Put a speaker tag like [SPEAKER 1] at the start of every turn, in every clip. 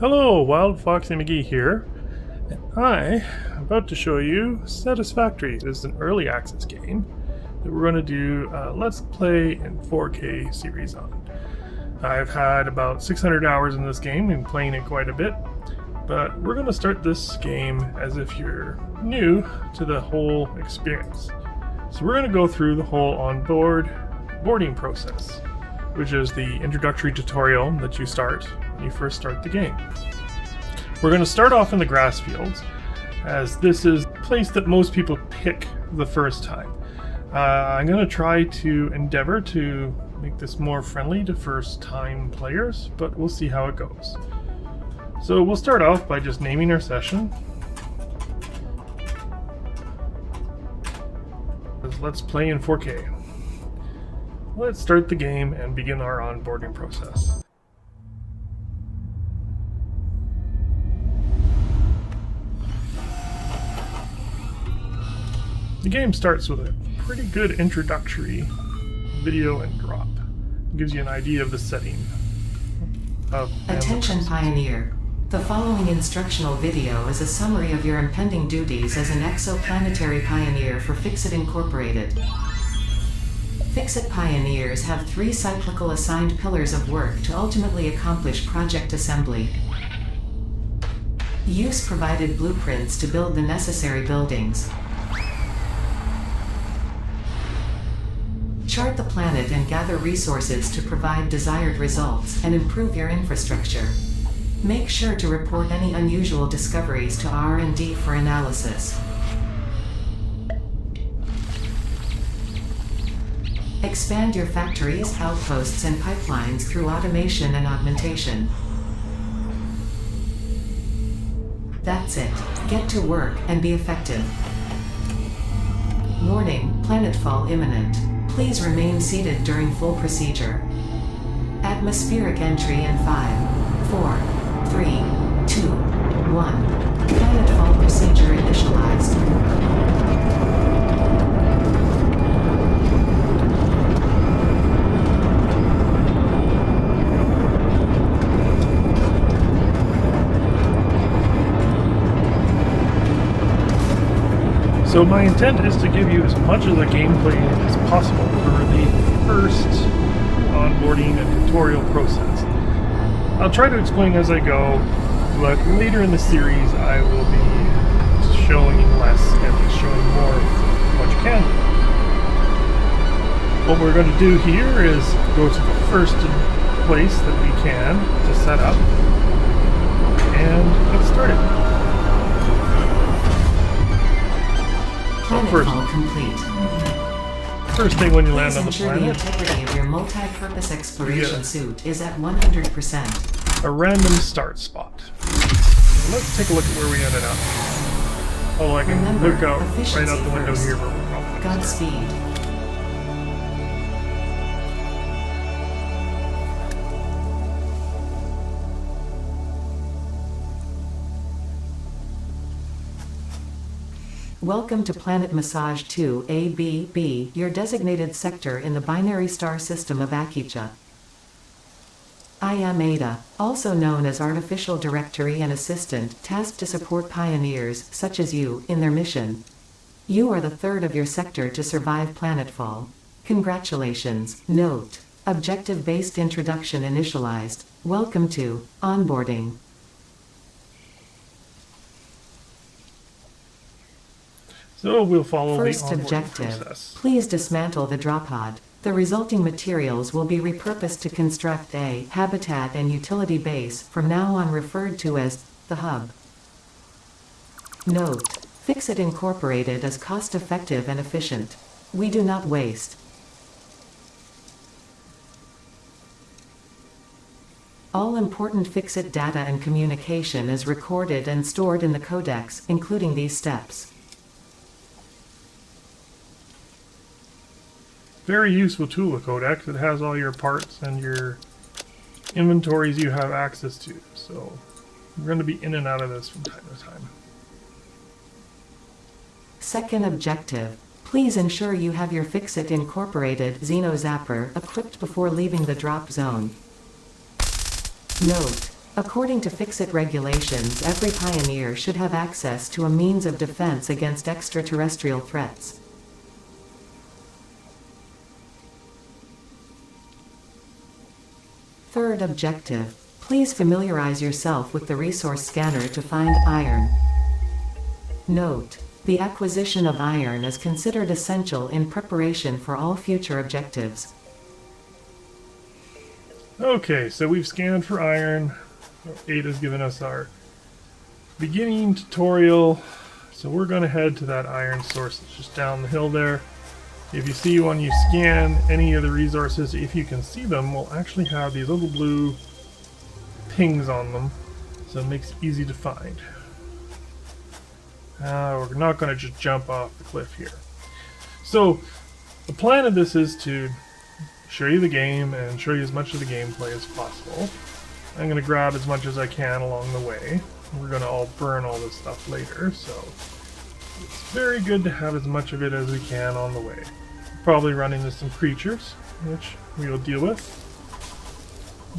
[SPEAKER 1] Hello, Wild Foxy McGee here, and I am about to show you Satisfactory. This is an early access game that we're going to do Let's Play in 4K series on. I've had about 600 hours in this game and playing it quite a bit, but we're going to start this game as if you're new to the whole experience. So we're going to go through the whole boarding process, which is the introductory tutorial that you start when you first start the game. We're going to start off in the grass fields, as this is the place that most people pick the first time. I'm going to try to endeavor to make this more friendly to first time players, but we'll see how it goes. So we'll start off by just naming our session. Let's play in 4K. Let's start the game and begin our onboarding process. The game starts with a pretty good introductory video and drop. It gives you an idea of the setting.
[SPEAKER 2] Attention Pioneer. The following instructional video is a summary of your impending duties as an exoplanetary pioneer for Fixit Incorporated. Fixit Pioneers have 3 cyclical assigned pillars of work to ultimately accomplish project assembly. Use provided blueprints to build the necessary buildings. Chart the planet and gather resources to provide desired results and improve your infrastructure. Make sure to report any unusual discoveries to R&D for analysis. Expand your factories, outposts, and pipelines through automation and augmentation. That's it. Get to work and be effective. Warning, planetfall imminent. Please remain seated during full procedure. Atmospheric entry in 5, 4, 3, 2, 1. Planetfall procedure initialized.
[SPEAKER 1] So my intent is to give you as much of the gameplay as possible for the first onboarding and tutorial process. I'll try to explain as I go, but later in the series I will be showing less and showing more of what you can do. What we're going to do here is go to the first place that we can to set up and get started.
[SPEAKER 2] Planetfall complete.
[SPEAKER 1] First thing when you land
[SPEAKER 2] Please
[SPEAKER 1] on the
[SPEAKER 2] ensure
[SPEAKER 1] planet,
[SPEAKER 2] the integrity of your multi-purpose exploration suit is at 100%.
[SPEAKER 1] a random start spot. Let's take a look at where we ended up. Oh, I can
[SPEAKER 2] Remember,
[SPEAKER 1] look out
[SPEAKER 2] efficiency
[SPEAKER 1] right out the window
[SPEAKER 2] first.
[SPEAKER 1] here where we're going.
[SPEAKER 2] Godspeed. Welcome to Planet Massage 2 ABB, your designated sector in the binary star system of Akicha. I am Ada, also known as Artificial Directory and Assistant, tasked to support pioneers, such as you, in their mission. You are the third of your sector to survive planetfall. Congratulations. Note: objective-based introduction initialized. Welcome to onboarding.
[SPEAKER 1] So we'll follow
[SPEAKER 2] First
[SPEAKER 1] the onboarding
[SPEAKER 2] objective.
[SPEAKER 1] process.
[SPEAKER 2] Please dismantle the drop pod. The resulting materials will be repurposed to construct a habitat and utility base, from now on referred to as the hub. Note: Fixit Incorporated is cost-effective and efficient. We do not waste. All important Fixit data and communication is recorded and stored in the codex, including these steps.
[SPEAKER 1] Very useful tool, the Codex. It has all your parts and your inventories you have access to. So we're going to be in and out of this from time to time. Second
[SPEAKER 2] objective. Please ensure you have your Fixit Incorporated Xeno Zapper equipped before leaving the drop zone. Note: According to Fix-It regulations, every pioneer should have access to a means of defense against extraterrestrial threats. Third objective. Please familiarize yourself with the resource scanner to find iron. Note: the acquisition of iron is considered essential in preparation for all future objectives.
[SPEAKER 1] Okay, so we've scanned for iron. Ada's given us our beginning tutorial. So we're going to head to that iron source that's just down the hill there. If you see when you scan any of the resources, if you can see them, will actually have these little blue pings on them, so it makes it easy to find. We're not going to just jump off the cliff here. So the plan of this is to show you the game and show you as much of the gameplay as possible. I'm going to grab as much as I can along the way. We're going to all burn all this stuff later, so it's very good to have as much of it as we can on the way. Probably run into some creatures, which we will deal with,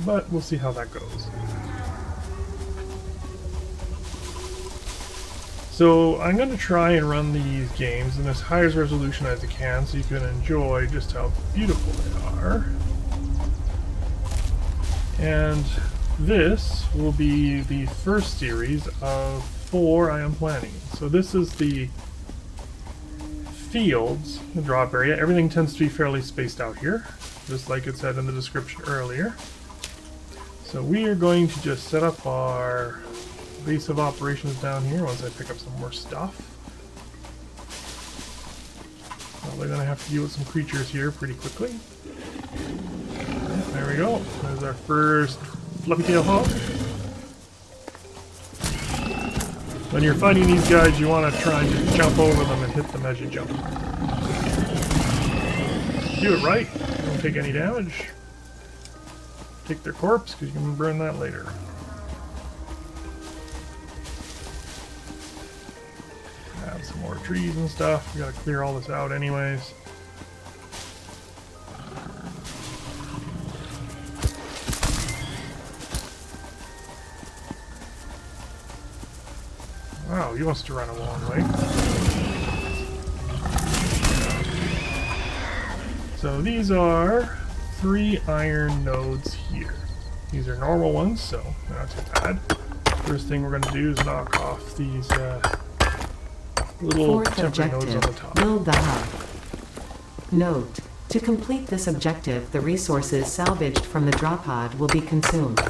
[SPEAKER 1] but we'll see how that goes. So I'm going to try and run these games in as high as resolution as I can so you can enjoy just how beautiful they are. And this will be the first series of 4 I am planning. So this is the fields, the drop area. Everything tends to be fairly spaced out here, just like it said in the description earlier. So we are going to just set up our base of operations down here once I pick up some more stuff. Probably going to have to deal with some creatures here pretty quickly. Yeah, there we go. There's our first fluffy tail hog. When you're fighting these guys, you want to try and just jump over them and hit them as you jump. Do it right, don't take any damage. Take their corpse, because you can burn that later. Add some more trees and stuff. We gotta clear all this out anyways. Wow, he wants to run a long way. So these are 3 iron nodes here. These are normal ones, so not too bad. First thing we're going to do is knock off these little
[SPEAKER 2] Fourth
[SPEAKER 1] temporary nodes on
[SPEAKER 2] objective,
[SPEAKER 1] the top.
[SPEAKER 2] build the hub. Note: to complete this objective, the resources salvaged from the drop pod will be consumed.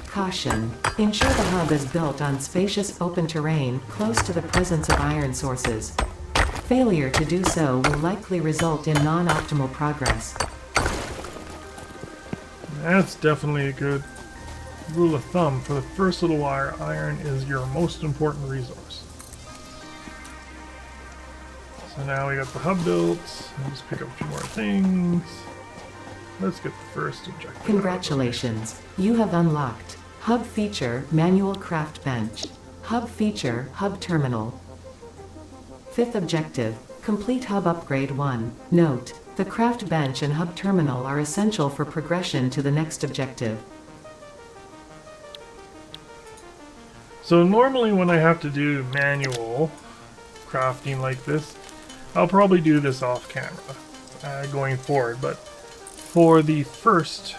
[SPEAKER 2] Caution: ensure the hub is built on spacious open terrain close to the presence of iron sources. Failure to do so will likely result in non-optimal progress.
[SPEAKER 1] That's definitely a good rule of thumb. For the first little while, iron is your most important resource. So now we got the hub built. I'll just pick up a few more things. Let's get the first objective.
[SPEAKER 2] Congratulations, you have unlocked Hub Feature Manual Craft Bench. Hub Feature Hub Terminal. Fifth objective, complete Hub Upgrade 1. Note: the craft bench and hub terminal are essential for progression to the next objective.
[SPEAKER 1] So normally when I have to do manual crafting like this, I'll probably do this off camera going forward, but for the first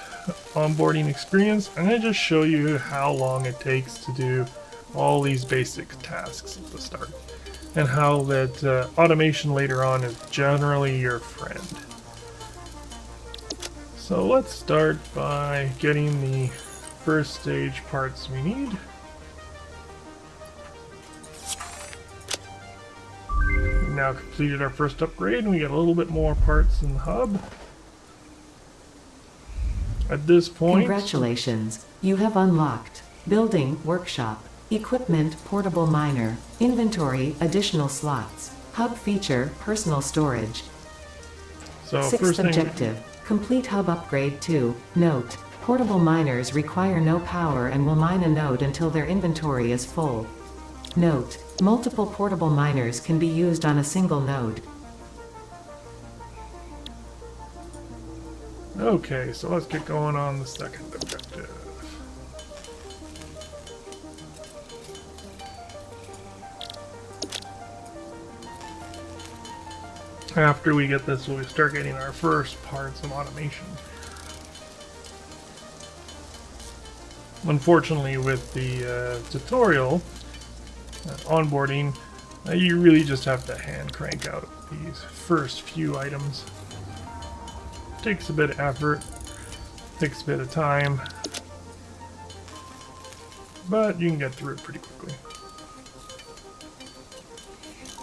[SPEAKER 1] onboarding experience, I'm going to just show you how long it takes to do all these basic tasks at the start, and how that automation later on is generally your friend. So let's start by getting the first stage parts we need. We've now completed our first upgrade and we get a little bit more parts in the hub. At this point,
[SPEAKER 2] Congratulations, you have unlocked Building Workshop, Equipment Portable Miner, Inventory Additional Slots, Hub Feature Personal Storage.
[SPEAKER 1] so
[SPEAKER 2] Sixth
[SPEAKER 1] first thing,
[SPEAKER 2] objective, complete Hub Upgrade 2. Note: portable miners require no power and will mine a node until their inventory is full. Note: multiple portable miners can be used on a single node.
[SPEAKER 1] okay, so let's get going on the second objective. After we get this, we'll start getting our first parts of automation. Unfortunately, with the tutorial onboarding, you really just have to hand crank out these first few items. Takes a bit of effort, takes a bit of time, but you can get through it pretty quickly.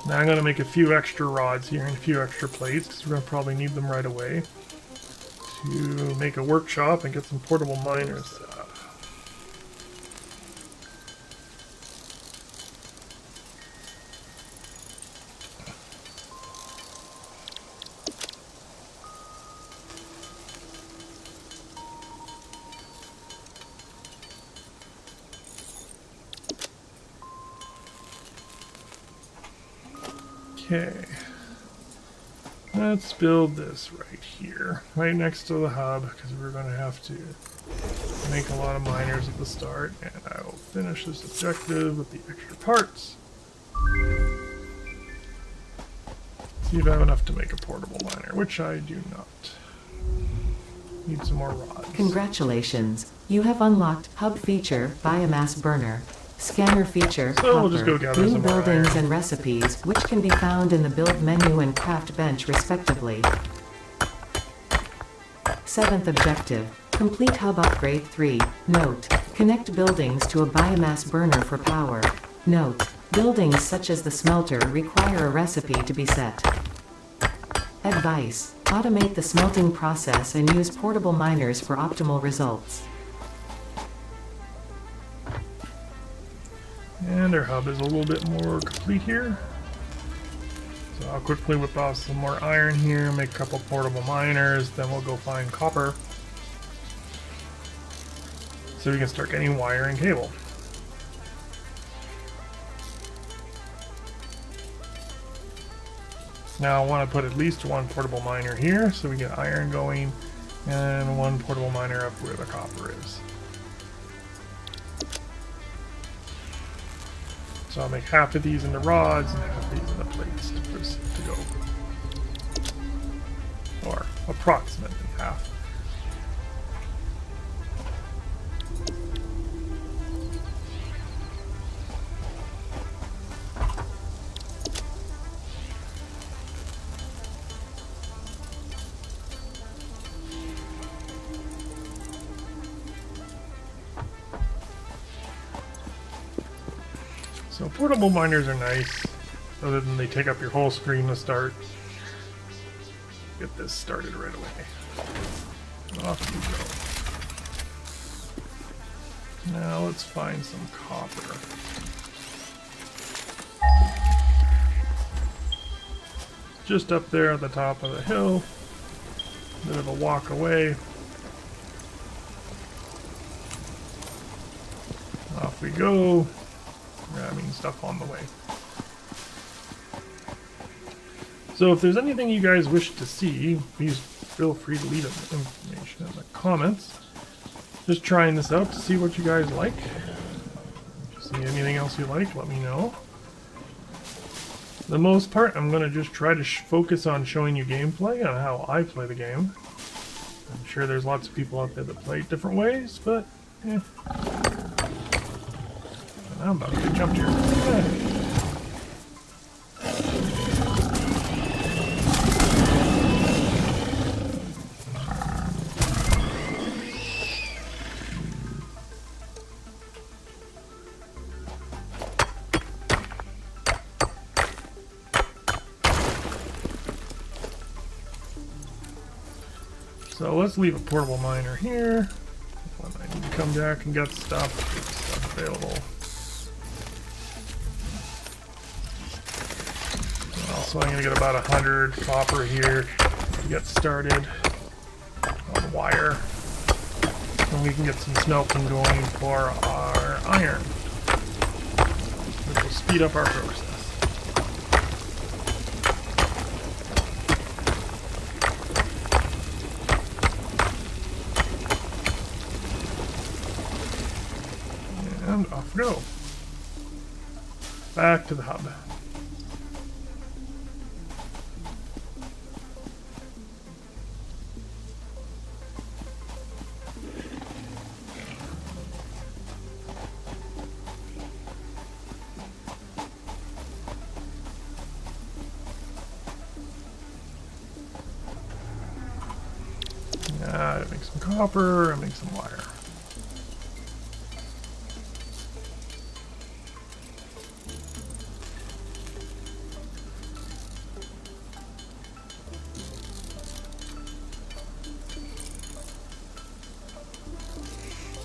[SPEAKER 1] Now I'm going to make a few extra rods here and a few extra plates, because we're going to probably need them right away to make a workshop and get some portable miners set up. Okay, let's build this right here, right next to the hub, because we're going to have to make a lot of miners at the start, and I will finish this objective with the extra parts. See if I have enough to make a portable miner, which I do not. Need some more rods.
[SPEAKER 2] Congratulations, you have unlocked Hub feature, Biomass Burner. Scanner feature,
[SPEAKER 1] So we'll just go gather
[SPEAKER 2] new
[SPEAKER 1] some more
[SPEAKER 2] buildings
[SPEAKER 1] iron.
[SPEAKER 2] and recipes, which can be found in the build menu and craft bench respectively. 7th objective, complete Hub Upgrade 3. Note, connect buildings to a biomass burner for power. Note, buildings such as the smelter require a recipe to be set. Advice, automate the smelting process and use portable miners for optimal results.
[SPEAKER 1] And our hub is a little bit more complete here. So I'll quickly whip off some more iron here, make a couple portable miners, then we'll go find copper. So we can start getting wire and cable. Now I want to put at least one portable miner here so we get iron going, and one portable miner up where the copper is. So I'll make half of these into rods and half of these into plates to go. Or approximately half. So portable miners are nice, other than they take up your whole screen to start. Get this started right away. Off you go. Now let's find some copper. Just up there at the top of the hill. Bit of a walk away. Off we go. Grabbing stuff on the way. So if there's anything you guys wish to see, please feel free to leave information in the comments. Just trying this out to see what you guys like. If you see anything else you like, let me know. For the most part, I'm going to just try to focus on showing you gameplay on how I play the game. I'm sure there's lots of people out there that play it different ways, but I'm about to get jumped here. So let's leave a portable miner here. When I need to come back and get stuff available. So I'm going to get about 100 copper here to get started on wire. And we can get some smelting going for our iron, which will speed up our process. And off we go. Back to the hub. that, make some copper, and make some wire.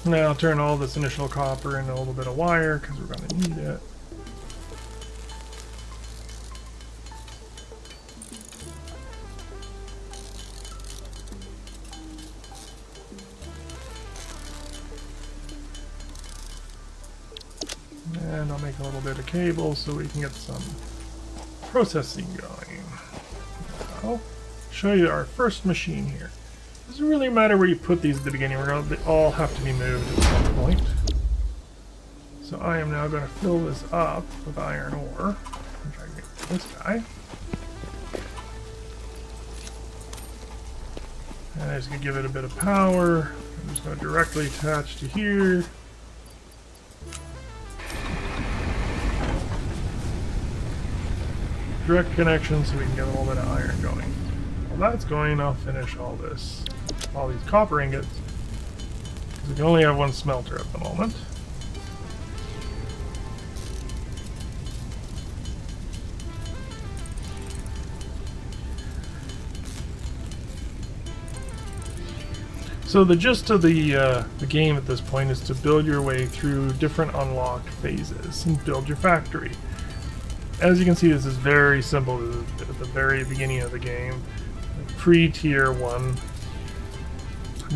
[SPEAKER 1] Now I'll turn all this initial copper into a little bit of wire because we're going to need it. And I'll make a little bit of cable so we can get some processing going. I'll show you our first machine here. It doesn't really matter where you put these at the beginning. They all have to be moved at some point. So I am now going to fill this up with iron ore. I'm trying to get this guy. And I'm just going to give it a bit of power. I'm just going to directly attach to here. Direct connection so we can get a little bit of iron going. While that's going, I'll finish all these copper ingots. Because we can only have one smelter at the moment. So the gist of the game at this point is to build your way through different unlocked phases and build your factory. As you can see, this is very simple at the very beginning of the game. Pre-tier 1.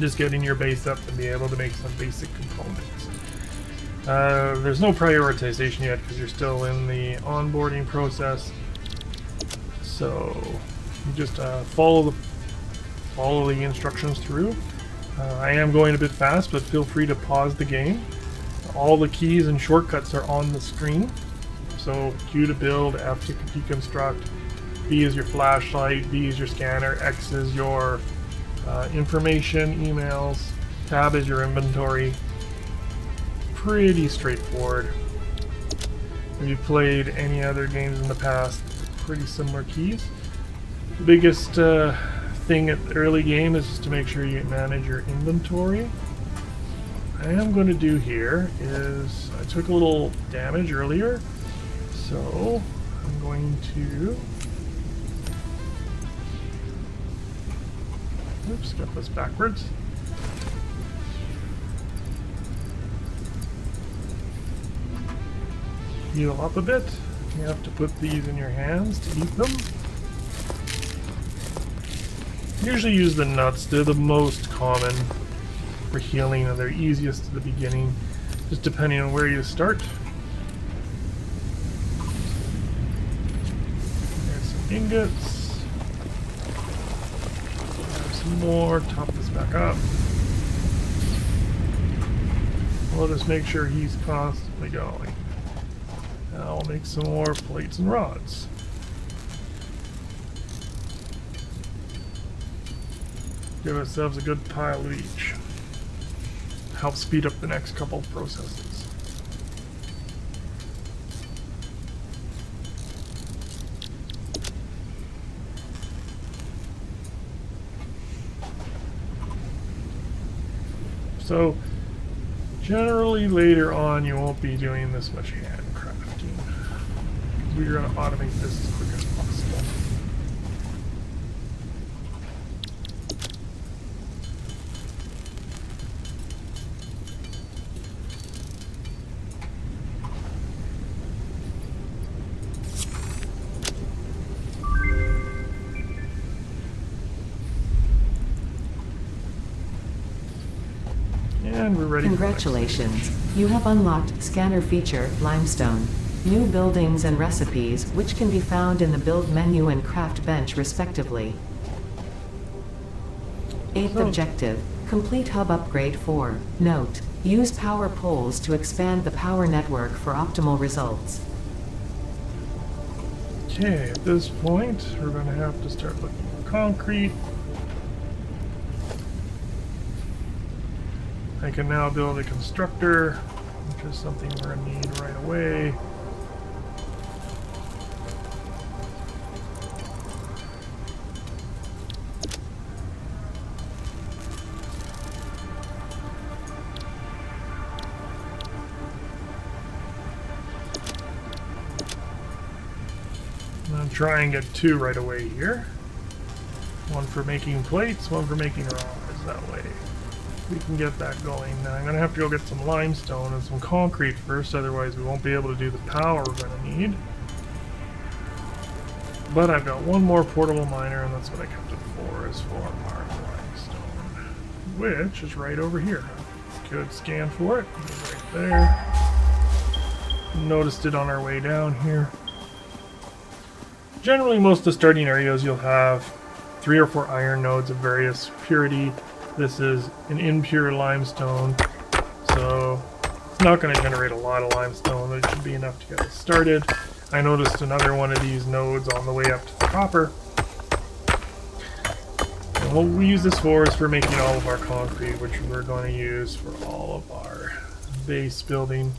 [SPEAKER 1] Just getting your base up and be able to make some basic components. There's no prioritization yet because you're still in the onboarding process. So you just follow the instructions through. I am going a bit fast, but feel free to pause the game. All the keys and shortcuts are on the screen. So Q to build, F to deconstruct, B is your flashlight, B is your scanner, X is your information, emails, tab is your inventory. Pretty straightforward. If you've played any other games in the past, pretty similar keys. The biggest thing at the early game is just to make sure you manage your inventory. What I am going to do here is I took a little damage earlier, so I'm going to oops, got this backwards. Heal up a bit. You have to put these in your hands to eat them. Usually use the nuts. They're the most common for healing and they're easiest at the beginning, just depending on where you start. There's some ingots. There's some more. Top this back up. We'll just make sure he's constantly going. Now I'll make some more plates and rods. Give ourselves a good pile of each. Help speed up the next couple of processes. So, generally later on you won't be doing this much handcrafting. We're going to automate this as quick as possible. And we're ready.
[SPEAKER 2] Congratulations. You have unlocked Scanner Feature, Limestone. New buildings and recipes, which can be found in the Build menu and Craft bench respectively. 8th objective. Complete hub upgrade 4. Note. Use power poles to expand the power network for optimal results.
[SPEAKER 1] Okay, at this point, we're going to have to start looking for concrete. I can now build a constructor, which is something we're going to need right away. try and get 2 right away here. One for making plates, one for making rods. That way we can get that going. Now I'm going to have to go get some limestone and some concrete first, otherwise we won't be able to do the power we're going to need. But I've got one more portable miner, and that's what I kept it for, is for our limestone, which is right over here. Could scan for it. It's right there. Noticed it on our way down here. Generally, most of the starting areas you'll have 3 or 4 iron nodes of various purity. This is an impure limestone, so it's not going to generate a lot of limestone, but it should be enough to get us started. I noticed another one of these nodes on the way up to the copper. And what we use this for is for making all of our concrete, which we're going to use for all of our base building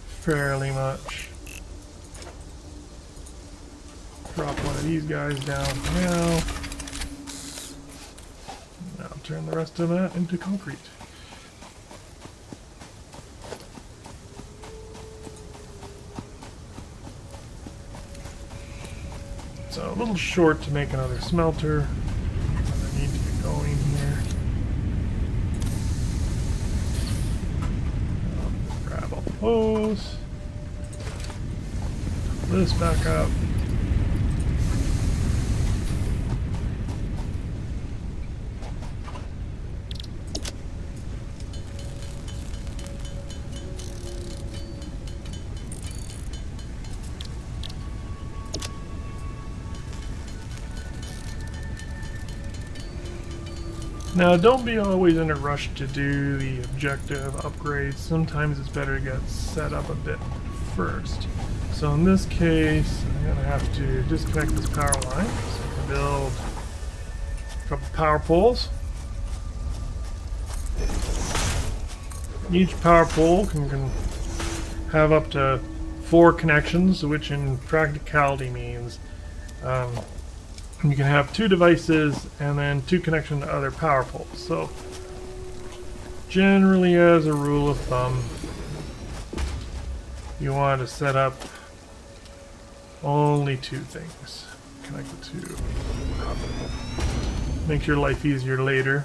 [SPEAKER 1] fairly much. Drop one of these guys down now. Now turn the rest of that into concrete. So a little short to make another smelter. I need to get going here. Grab all those. This back up. Now, don't be always in a rush to do the objective upgrades. Sometimes it's better to get set up a bit first. So in this case, I'm going to have to disconnect this power line. So I can build a couple power poles. Each power pole can have up to 4 connections, which in practicality means you can have 2 devices and then 2 connections to other power poles. So generally, as a rule of thumb, you want to set up only 2 things connected to copper. Makes your life easier later.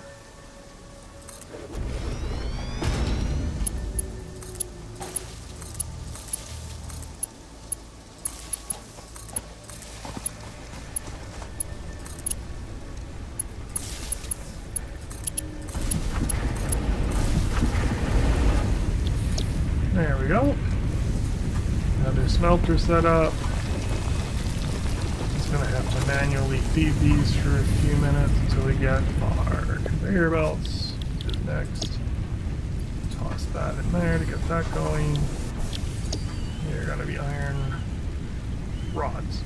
[SPEAKER 1] There we go. Another smelter set up. Just gonna have to manually feed these for a few minutes until we get our conveyor belts. Which is next. Toss that in there to get that going. They're gonna be iron rods.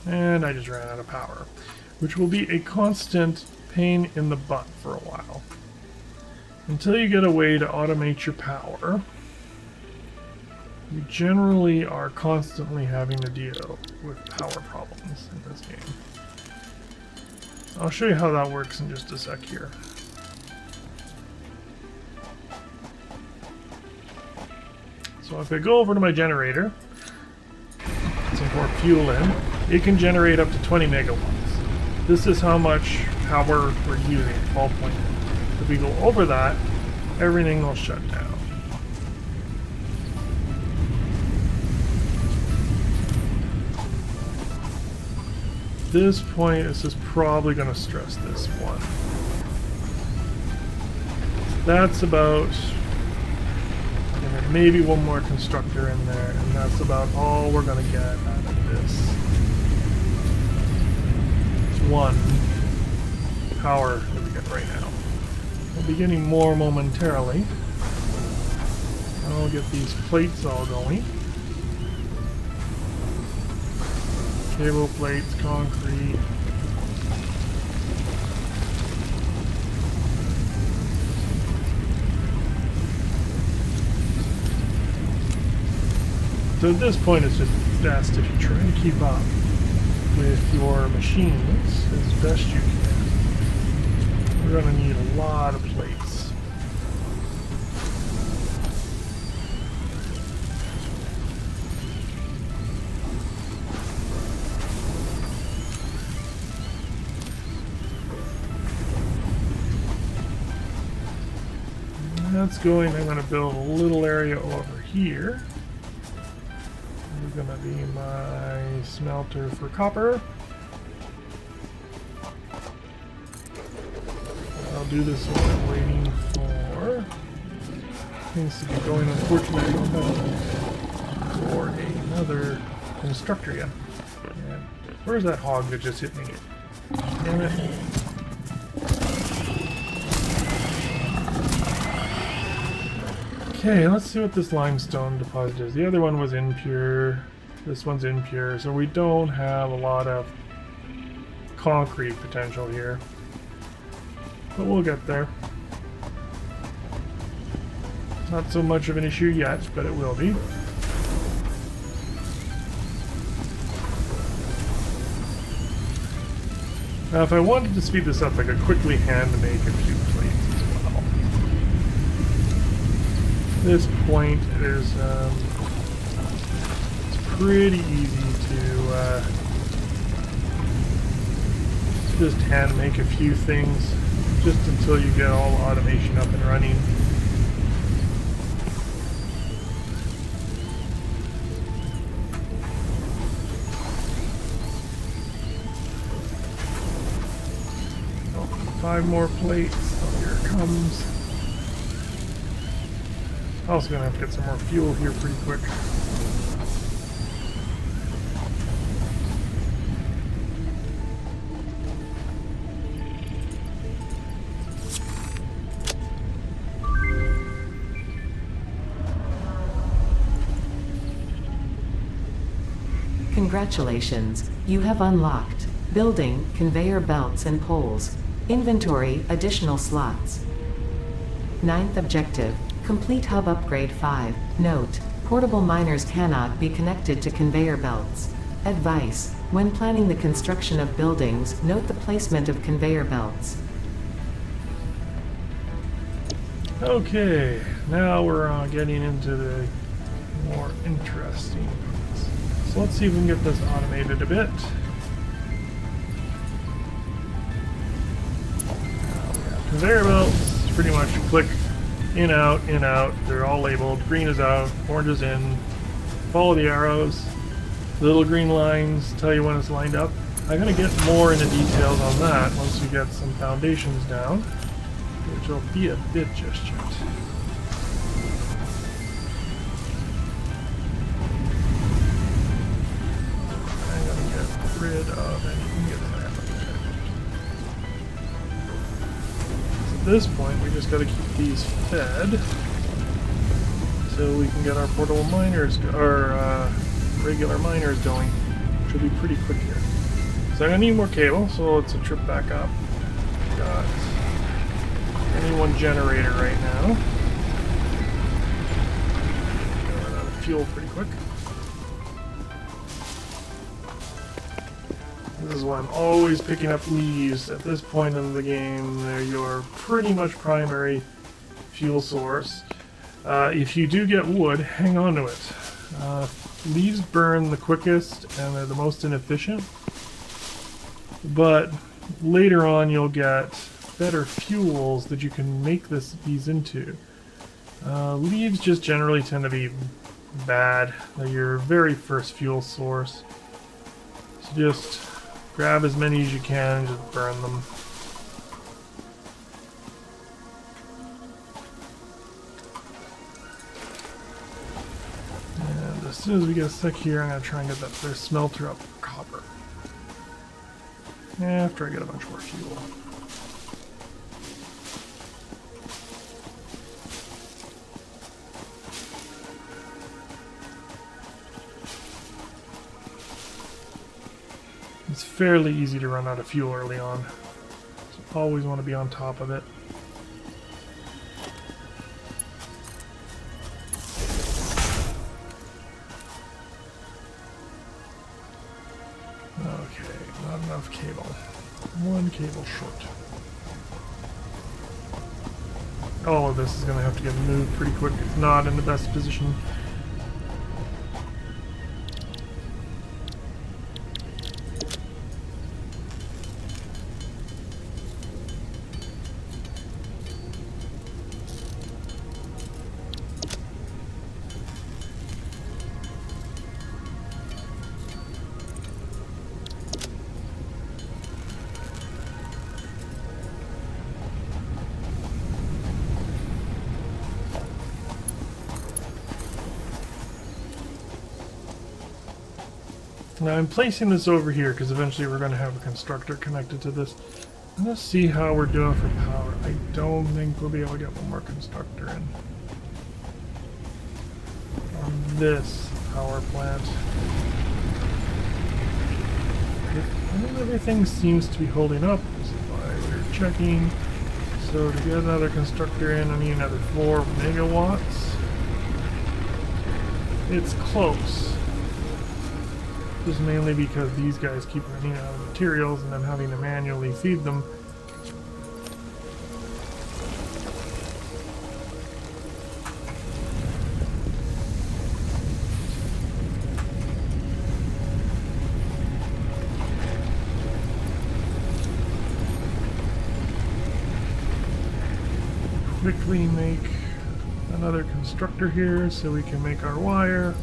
[SPEAKER 1] And I just ran out of power, which will be a constant pain in the butt for a while. Until you get a way to automate your power, you generally are constantly having to deal with power problems in this game. I'll show you how that works in just a sec here. So if I go over to my generator, some more fuel in, it can generate up to 20 megawatts. This is how much power we're using, 12.8. If we go over that, everything will shut down. This point, this is probably going to stress this one. That's about, and then maybe one more constructor in there, and that's about all we're going to get out of this one power that we get right now. We'll be getting more momentarily. I'll get these plates all going. Cable plates, concrete. So at this point, it's just best if you try to keep up with your machines as best you can. We're going to need a lot of plates. that's going. I'm going to build a little area over here. This is going to be my smelter for copper. I'll do this while I'm waiting for things to be going. Unfortunately, I don't have for another constructor yet. And where's that hog that just hit me? Damn it. Okay, let's see what this limestone deposit is. The other one was impure. This one's impure, so we don't have a lot of concrete potential here. But we'll get there. Not so much of an issue yet, but it will be. Now, if I wanted to speed this up, I could quickly hand make a few plates as well. At this point, it's pretty easy to just hand make a few things, just until you get all the automation up and running. Oh, 5 more plates. Oh, here it comes. Also gonna have to get some more fuel here pretty quick.
[SPEAKER 2] Congratulations, you have unlocked building, conveyor belts and poles. Inventory, additional slots. 9th objective, complete hub upgrade 5. Note, portable miners cannot be connected to conveyor belts. Advice, when planning the construction of buildings, note the placement of conveyor belts.
[SPEAKER 1] Okay, now we're getting into the more interesting parts. So let's see if we can get this automated a bit. Conveyor belts, pretty much click in, out, in, out. They're all labeled. Green is out, orange is in. Follow the arrows. The little green lines tell you when it's lined up. I'm going to get more into details on that once we get some foundations down, which will be a bit just yet. I'm going to get rid of anything that I have. At this point, we just got to keep these fed so we can get our portable miners, our regular miners going, which will be pretty quick here. So I'm gonna need more cable, so it's a trip back up. Got only one generator right now. Gonna run out of fuel pretty quick. This is why I'm always picking up leaves at this point in the game. They're your pretty much primary fuel source. If you do get wood, hang on to it. Leaves burn the quickest and they're the most inefficient, but later on you'll get better fuels that you can make these into. Leaves just generally tend to be bad. They're your very first fuel source. So just grab as many as you can and just burn them. And as soon as we get stuck here, I'm going to try and get that first smelter up for copper. After I get a bunch more fuel. It's fairly easy to run out of fuel early on, so always want to be on top of it. Okay, not enough cable. One cable short. All of this is going to have to get moved pretty quick. It's not in the best position. Now I'm placing this over here because eventually we're going to have a constructor connected to this. Let's see how we're doing for power. I don't think we'll be able to get one more constructor in on this power plant. I think everything seems to be holding up. This is why we're checking. So to get another constructor in, I need another 4 megawatts. It's close. Just mainly because these guys keep running out of materials and I'm having to manually feed them. Quickly make another constructor here so we can make our wire.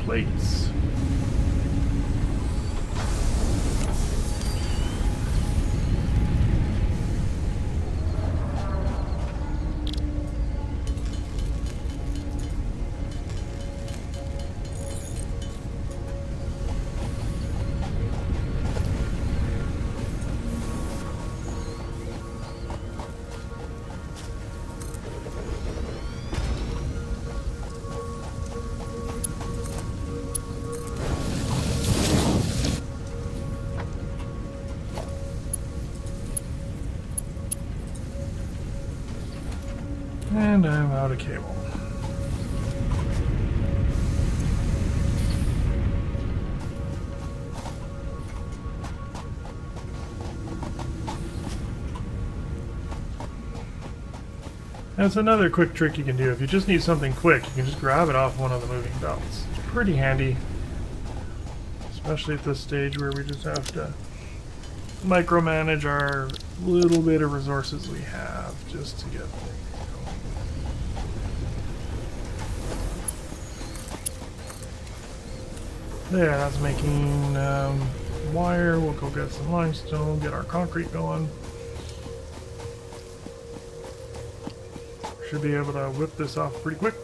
[SPEAKER 1] Plates. And I'm out of cable. That's another quick trick you can do. If you just need something quick, you can just grab it off one of the moving belts. It's pretty handy. Especially at this stage where we just have to micromanage our little bit of resources we have just to get things going. There, that's making wire. We'll go get some limestone, get our concrete going. Should be able to whip this off pretty quick.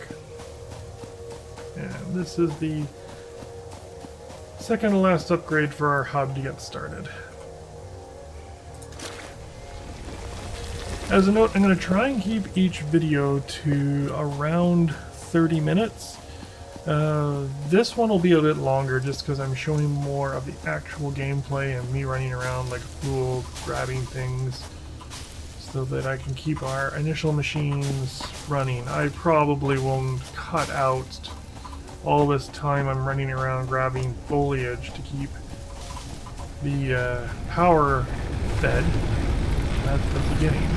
[SPEAKER 1] And this is the second to last upgrade for our hub to get started. As a note, I'm going to try and keep each video to around 30 minutes. This one will be a bit longer just because I'm showing more of the actual gameplay and me running around like a fool, grabbing things, so that I can keep our initial machines running. I probably won't cut out all this time I'm running around grabbing foliage to keep the power fed at the beginning.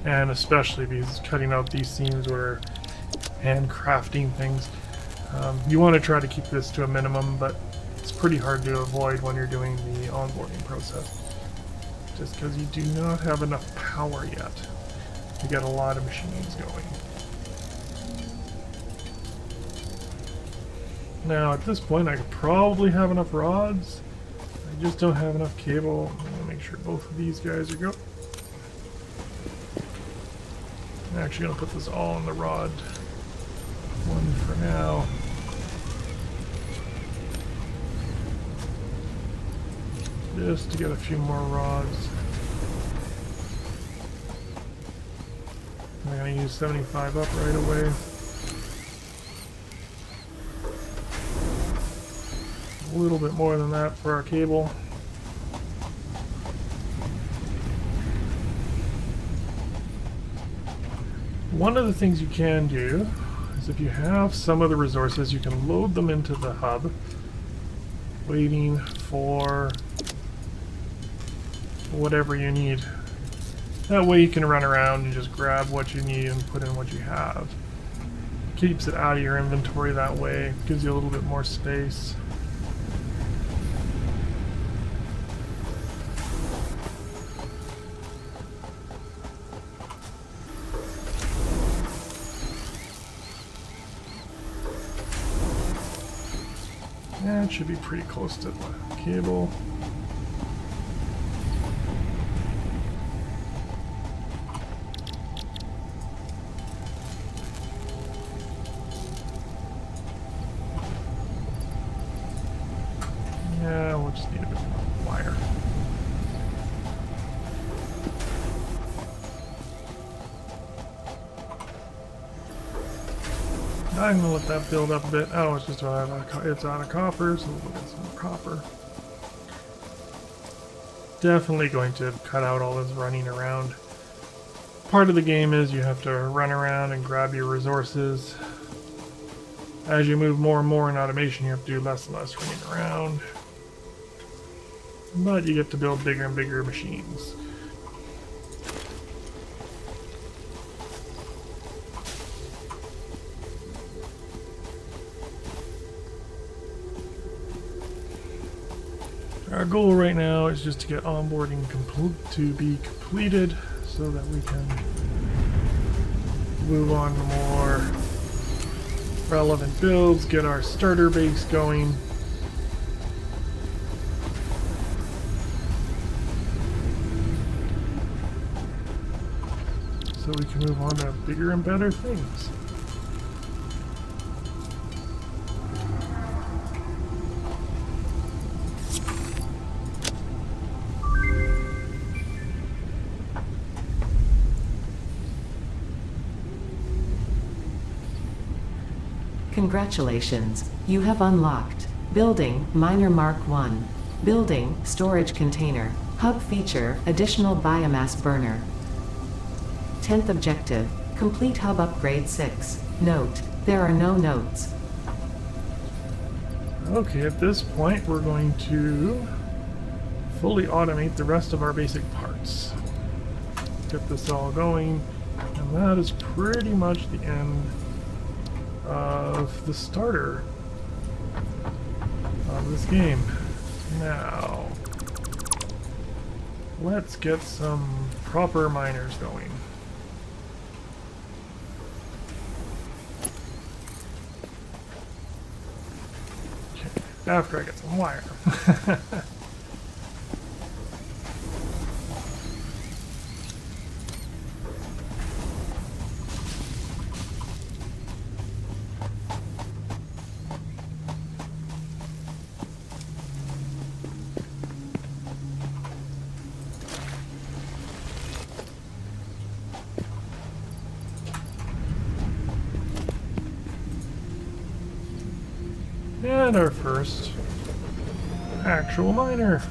[SPEAKER 1] And especially because cutting out these scenes where handcrafting things. You want to try to keep this to a minimum, but it's pretty hard to avoid when you're doing the onboarding process. Just because you do not have enough power yet to get a lot of machines going. Now at this point I could probably have enough rods. I just don't have enough cable. I'm going to make sure both of these guys are go. I'm actually going to put this all on the rod one for now. Just to get a few more rods. I'm going to use 75 up right away. A little bit more than that for our cable. One of the things you can do is if you have some of the resources, you can load them into the hub, waiting for whatever you need. That way you can run around and just grab what you need and put in what you have. Keeps it out of your inventory that way. Gives you a little bit more space. Yeah, it should be pretty close to the cable. Yeah, we'll just need a bit more wire. I'm gonna let that build up a bit. Oh, it's just it's out of copper, so we'll get some more copper. Definitely going to cut out all this running around. Part of the game is you have to run around and grab your resources. As you move more and more in automation, you have to do less and less running around. But you get to build bigger and bigger machines. Our goal right now is just to get onboarding to be completed so that we can move on to more relevant builds, get our starter base going. So we can move on to bigger and better things.
[SPEAKER 2] Congratulations, you have unlocked Building Miner Mark 1. Building Storage Container. Hub feature Additional Biomass Burner. 10th objective, complete hub upgrade 6. Note, there are no notes.
[SPEAKER 1] Okay, at this point we're going to fully automate the rest of our basic parts. Get this all going, and that is pretty much the end of the starter of this game. Now, let's get some proper miners going. Okay, after I get some wire. And our first actual miner.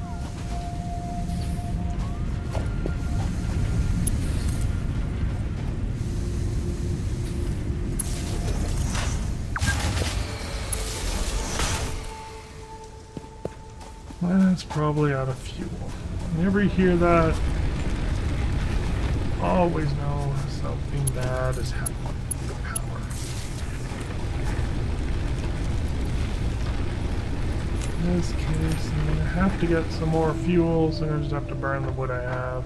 [SPEAKER 1] That's probably out of fuel. Whenever you hear that, always know something bad is happening with the power. In this case, I'm gonna have to get some more fuel, so I'm gonna just have to burn the wood I have.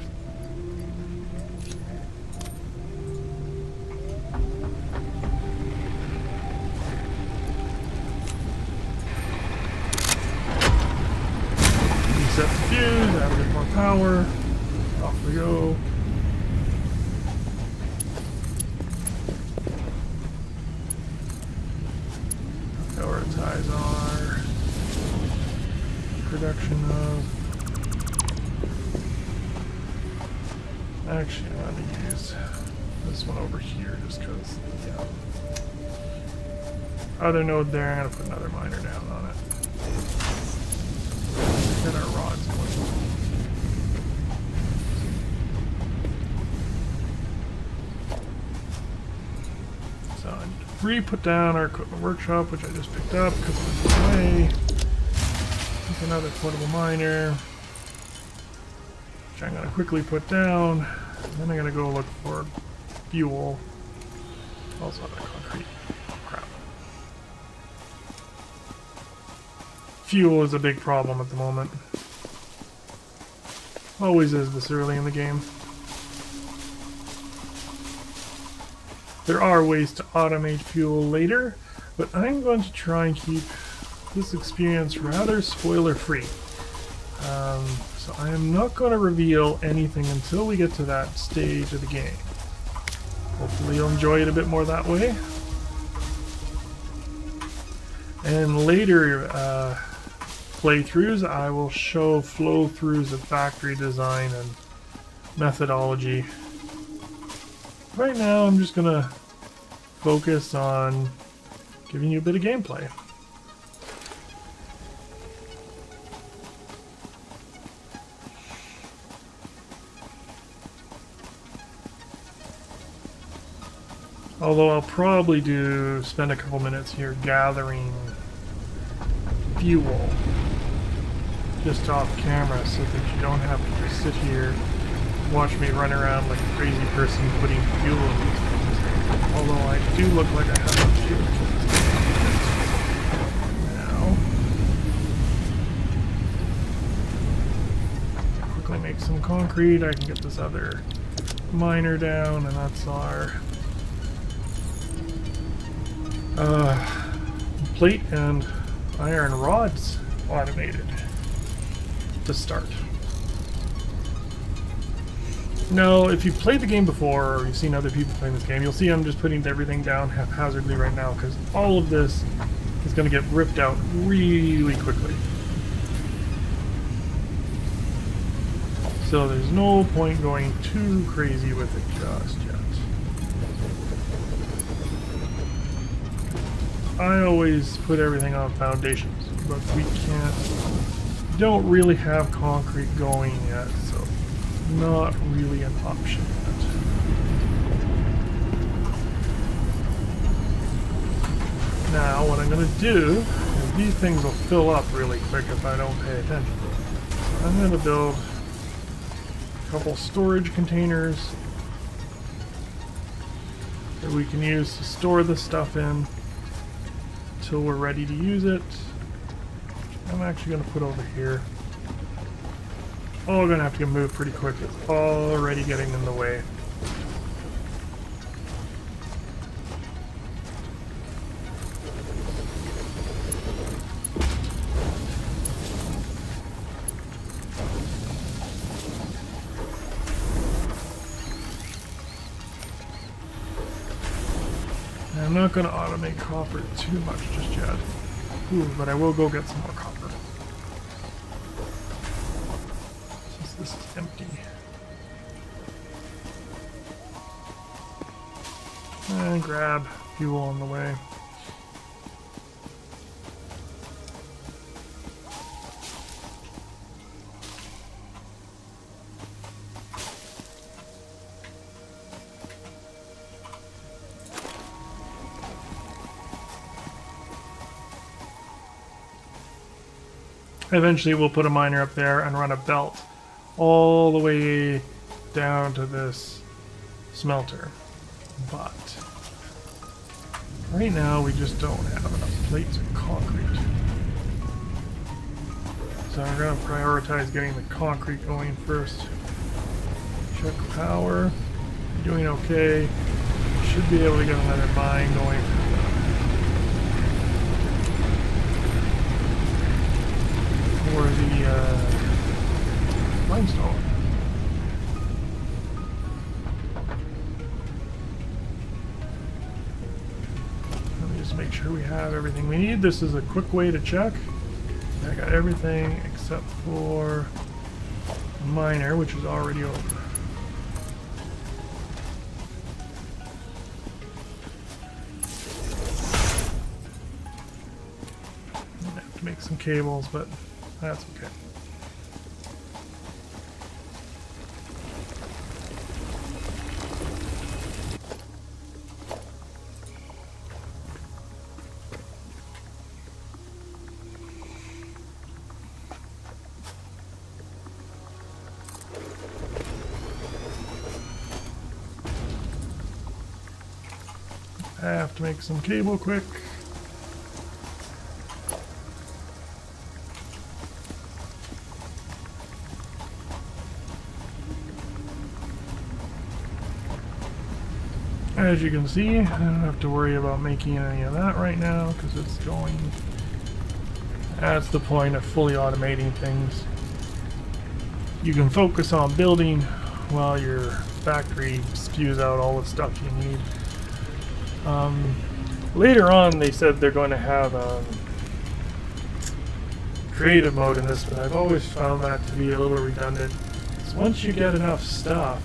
[SPEAKER 1] Reset the fuse, add a bit more power. Off we go. Prioritize our production of. Actually, I'm going to use this one over here just because the other node there, I'm going to put another miner down on it. Get our rods going. So I need to re-put down our equipment workshop, which I just picked up because it was away. Pick another portable miner, which I'm going to quickly put down. Then I'm going to go look for fuel. Also have concrete. Fuel is a big problem at the moment. Always is this early in the game. There are ways to automate fuel later, but I'm going to try and keep this experience rather spoiler-free. So I am not going to reveal anything until we get to that stage of the game. Hopefully you'll enjoy it a bit more that way. And later playthroughs, I will show flow-throughs of factory design and methodology. Right now, I'm just gonna focus on giving you a bit of gameplay. Although I'll probably spend a couple minutes here gathering fuel just off camera so that you don't have to just sit here and watch me run around like a crazy person putting fuel in these things. Although I do look like I have a fuel now. Quickly make some concrete. I can get this other miner down, and that's our plate and iron rods automated to start. Now, if you've played the game before or you've seen other people playing this game, you'll see I'm just putting everything down haphazardly right now because all of this is going to get ripped out really quickly. So there's no point going too crazy with it just yet. I always put everything on foundations, but we don't really have concrete going yet, so not really an option yet. Now what I'm going to do is these things will fill up really quick if I don't pay attention. So I'm going to build a couple storage containers that we can use to store this stuff in until we're ready to use it. I'm actually going to put over here. Oh, we're going to have to move pretty quick. It's already getting in the way. I'm not going to automate copper too much just yet. Ooh, but I will go get some more copper. Since this is empty. And grab fuel on the way. Eventually we'll put a miner up there and run a belt all the way down to this smelter. But right now we just don't have enough plates of concrete. So we're going to prioritize getting the concrete going first. Check power. Doing okay. Should be able to get another mine going. For the limestone. Let me just make sure we have everything we need. This is a quick way to check. I got everything except for miner, which is already over. I have to make some cables, but that's okay. I have to make some cable quick. As you can see, I don't have to worry about making any of that right now because it's going. That's the point of fully automating things. You can focus on building while your factory spews out all the stuff you need. Later on, they said they're going to have creative mode in this, but I've always found that to be a little redundant. So once you get enough stuff,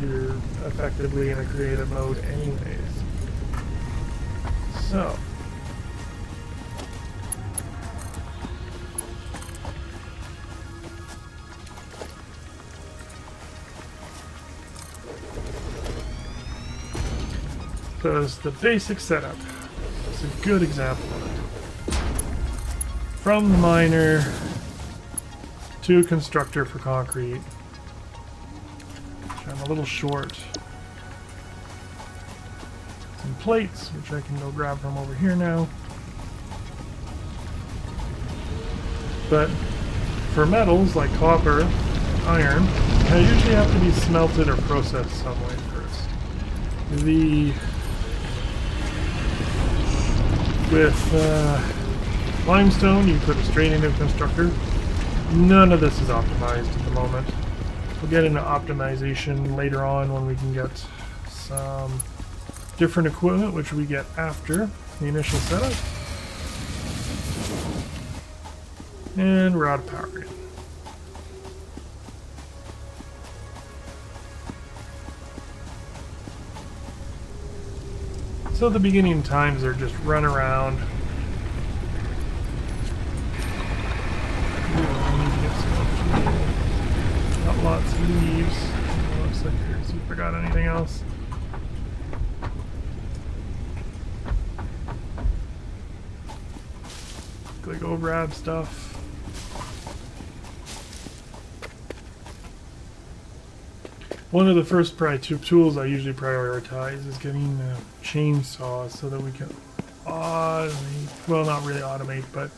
[SPEAKER 1] you're effectively in a creative mode anyways. So there's the basic setup. It's a good example of it. From the miner to constructor for concrete. I'm a little short. Some plates, which I can go grab from over here now. But for metals like copper, iron, they usually have to be smelted or processed some way first. With limestone, you put it straight into a constructor. None of this is optimized at the moment. We'll get into optimization later on when we can get some different equipment, which we get after the initial setup. And we're out of power again. So the beginning times are just run around. Got lots of leaves. Looks like here, see if I got anything else. Go grab stuff. One of the first tools I usually prioritize is getting a chainsaw so that we can automate, well, not really automate, but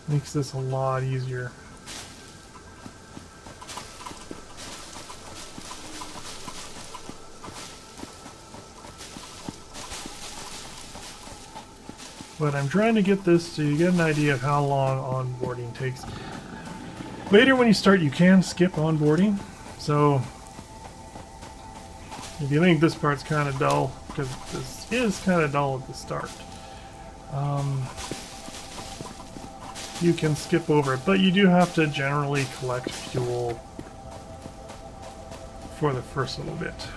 [SPEAKER 1] makes this a lot easier. But I'm trying to get this so you get an idea of how long onboarding takes. Later when you start, you can skip onboarding. So if you think this part's kind of dull, because this is kind of dull at the start, you can skip over it. But you do have to generally collect fuel for the first little bit.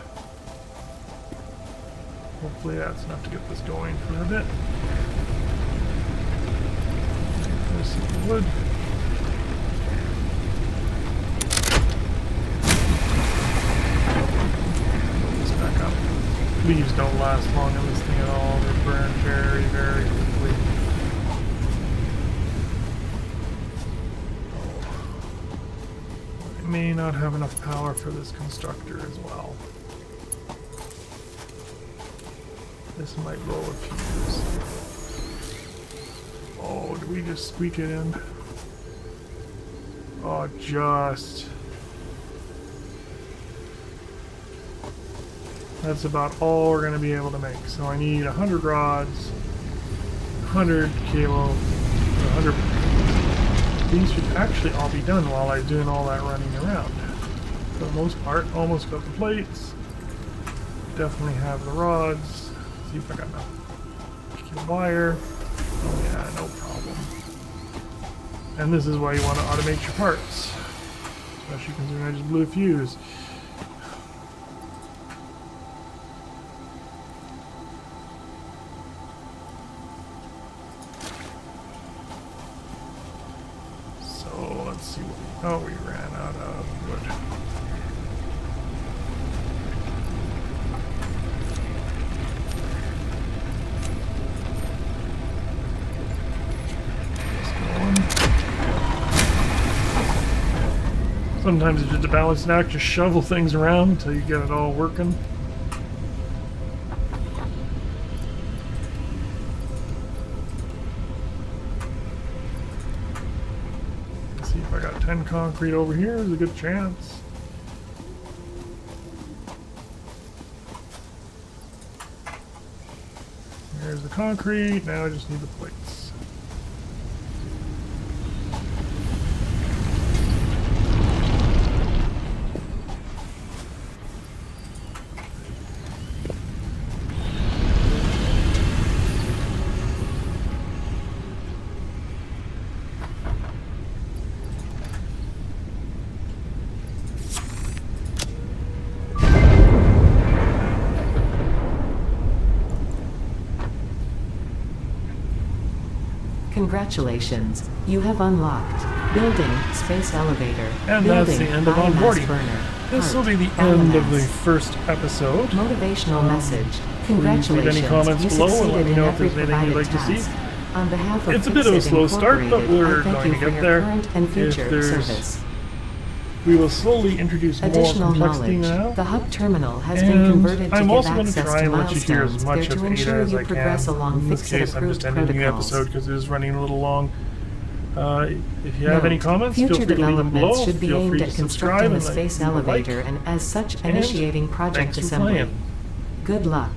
[SPEAKER 1] Hopefully that's enough to get this going for a bit. There's some wood. Put this back up. Leaves don't last long in this thing at all. They burn very, very quickly. I may not have enough power for this constructor as well. This might blow a fuse. Oh, did we just squeak it in? Oh, just. That's about all we're going to be able to make. So I need 100 rods, 100 cable, 100. These should actually all be done while I'm doing all that running around. For the most part, almost got the plates. Definitely have the rods. See if I got enough wire. Oh yeah, no problem. And this is why you want to automate your parts. Especially considering I just blew a fuse. So let's see what we ran out of wood. Sometimes it's just a balancing act, just shovel things around until you get it all working. Let's see if I got 10 concrete over here, there's a good chance. concrete. Now I just need the plates.
[SPEAKER 2] Congratulations, you have unlocked Building Space Elevator.
[SPEAKER 1] And that's the end of
[SPEAKER 2] Biomass
[SPEAKER 1] onboarding.
[SPEAKER 2] burner,
[SPEAKER 1] This will
[SPEAKER 2] heart,
[SPEAKER 1] be the end of the
[SPEAKER 2] biomass.
[SPEAKER 1] first episode.
[SPEAKER 2] Motivational message.
[SPEAKER 1] Leave
[SPEAKER 2] Congratulations,
[SPEAKER 1] any comments
[SPEAKER 2] you
[SPEAKER 1] below and let
[SPEAKER 2] succeeded
[SPEAKER 1] me
[SPEAKER 2] in
[SPEAKER 1] know if
[SPEAKER 2] every
[SPEAKER 1] there's anything you'd
[SPEAKER 2] provided
[SPEAKER 1] like to see.
[SPEAKER 2] task. On behalf of
[SPEAKER 1] It's a bit of a
[SPEAKER 2] Fixit
[SPEAKER 1] slow start, but
[SPEAKER 2] Incorporated,
[SPEAKER 1] we're
[SPEAKER 2] I thank
[SPEAKER 1] going
[SPEAKER 2] you
[SPEAKER 1] to
[SPEAKER 2] for
[SPEAKER 1] get
[SPEAKER 2] your
[SPEAKER 1] there.
[SPEAKER 2] current and future
[SPEAKER 1] If there's-
[SPEAKER 2] service.
[SPEAKER 1] We will slowly introduce more
[SPEAKER 2] Additional
[SPEAKER 1] complexity
[SPEAKER 2] knowledge.
[SPEAKER 1] now.
[SPEAKER 2] The hub terminal has been
[SPEAKER 1] And
[SPEAKER 2] converted to
[SPEAKER 1] I'm
[SPEAKER 2] give
[SPEAKER 1] also going to
[SPEAKER 2] access
[SPEAKER 1] try
[SPEAKER 2] to
[SPEAKER 1] and let you hear as
[SPEAKER 2] milestones.
[SPEAKER 1] much
[SPEAKER 2] They're
[SPEAKER 1] of
[SPEAKER 2] to
[SPEAKER 1] Ada
[SPEAKER 2] ensure
[SPEAKER 1] as
[SPEAKER 2] you
[SPEAKER 1] I
[SPEAKER 2] progress
[SPEAKER 1] can.
[SPEAKER 2] along
[SPEAKER 1] In this case, I'm
[SPEAKER 2] Fixit-approved
[SPEAKER 1] just ending the
[SPEAKER 2] protocols.
[SPEAKER 1] episode because it is running a little long. If you have any
[SPEAKER 2] Note,
[SPEAKER 1] comments, feel
[SPEAKER 2] future
[SPEAKER 1] free to leave them below.
[SPEAKER 2] developments should be
[SPEAKER 1] Feel
[SPEAKER 2] aimed
[SPEAKER 1] free
[SPEAKER 2] at
[SPEAKER 1] to subscribe
[SPEAKER 2] constructing a
[SPEAKER 1] and
[SPEAKER 2] space
[SPEAKER 1] leave a like.
[SPEAKER 2] elevator and, as such, initiating project
[SPEAKER 1] Thanks for
[SPEAKER 2] assembly.
[SPEAKER 1] playing.
[SPEAKER 2] Good luck.